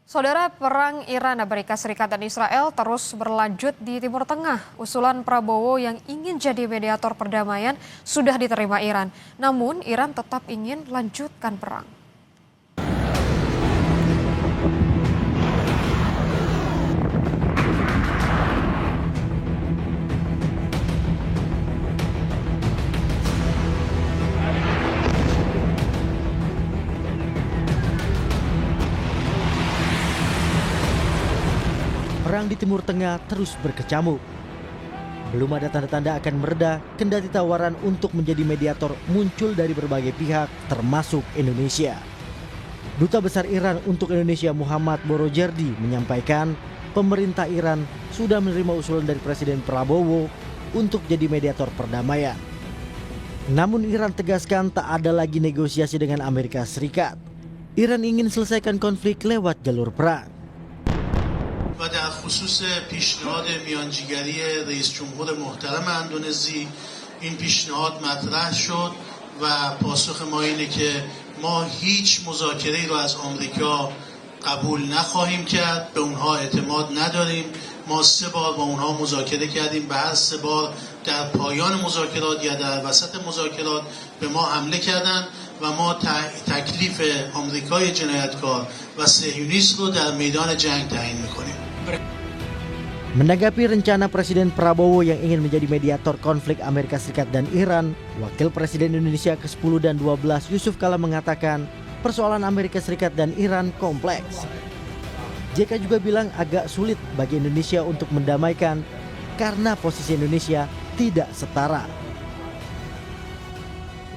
Saudara, perang Iran, Amerika Serikat dan Israel terus berlanjut di Timur Tengah. Usulan Prabowo yang ingin jadi mediator perdamaian sudah diterima Iran. Namun Iran tetap ingin lanjutkan perang. Perang di Timur Tengah terus berkecamuk. Belum ada tanda-tanda akan mereda, kendati tawaran untuk menjadi mediator muncul dari berbagai pihak, termasuk Indonesia. Duta Besar Iran untuk Indonesia Muhammad Borojerdi menyampaikan, pemerintah Iran sudah menerima usulan dari Presiden Prabowo untuk jadi mediator perdamaian. Namun Iran tegaskan tak ada lagi negosiasi dengan Amerika Serikat. Iran ingin selesaikan konflik lewat jalur perang. و در خصوص پیشنهاد میانجیگری رئیس جمهور محترم اندونزی این پیشنهاد مطرح شد و پاسخ ما اینه که ما هیچ مذاکره‌ای رو از آمریکا قبول نخواهیم کرد. به اونها اعتماد نداریم. ما 3 بار با اونها مذاکره کردیم. به هر 3 بار در پایان مذاکرات یا در وسط مذاکرات به ما حمله کردند و ما تکلیف آمریکای جنایتکار و صهیونیست رو در میدان جنگ تعیین می‌کنیم. Menanggapi rencana Presiden Prabowo yang ingin menjadi mediator konflik Amerika Serikat dan Iran, Wakil Presiden Indonesia ke-10 dan 12 Yusuf Kala mengatakan persoalan Amerika Serikat dan Iran kompleks. JK juga bilang agak sulit bagi Indonesia untuk mendamaikan karena posisi Indonesia tidak setara.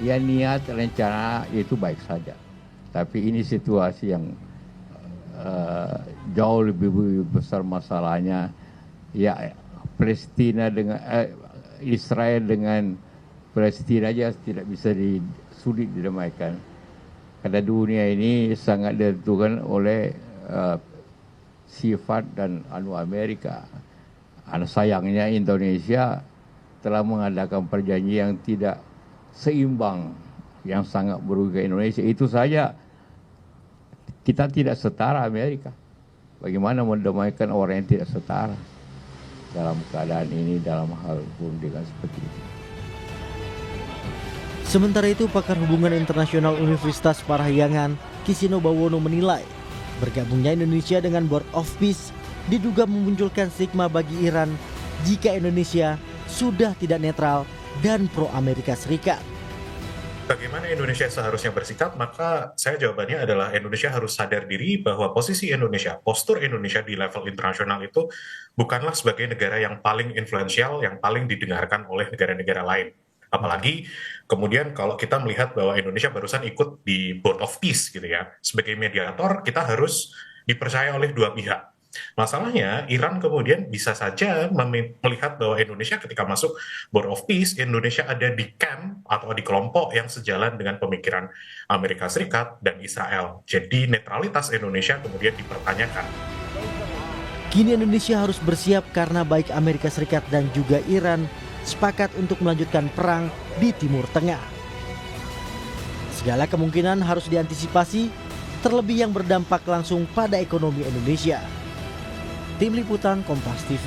Ya, niat rencana itu baik saja, tapi ini situasi yang jauh lebih besar masalahnya. Ya, Palestina dengan Israel dengan Palestina aja tidak bisa sulit didamaikan. Karena dunia ini sangat ditentukan oleh sifat dan Amerika. Sayangnya Indonesia telah mengadakan perjanjian yang tidak seimbang, yang sangat merugikan Indonesia. Itu saja kita tidak setara Amerika. Bagaimana mendamaikan orang yang tidak setara dalam keadaan ini, dalam hal perundingan seperti itu. Sementara itu, pakar hubungan internasional Universitas Parahyangan, Kisino Bawono menilai bergabungnya Indonesia dengan Board of Peace diduga memunculkan stigma bagi Iran jika Indonesia sudah tidak netral dan pro Amerika Serikat. Bagaimana Indonesia seharusnya bersikap? Maka saya jawabannya adalah Indonesia harus sadar diri bahwa posisi Indonesia, postur Indonesia di level internasional itu bukanlah sebagai negara yang paling influensial, yang paling didengarkan oleh negara-negara lain. Apalagi kemudian kalau kita melihat bahwa Indonesia barusan ikut di Board of Peace gitu ya. Sebagai mediator kita harus dipercaya oleh dua pihak. Masalahnya Iran kemudian bisa saja melihat bahwa Indonesia ketika masuk Board of Peace, Indonesia ada di camp atau di kelompok yang sejalan dengan pemikiran Amerika Serikat dan Israel. Jadi netralitas Indonesia kemudian dipertanyakan. Kini Indonesia harus bersiap karena baik Amerika Serikat dan juga Iran sepakat untuk melanjutkan perang di Timur Tengah. Segala kemungkinan harus diantisipasi, terlebih yang berdampak langsung pada ekonomi Indonesia. Tim Liputan Kompas TV.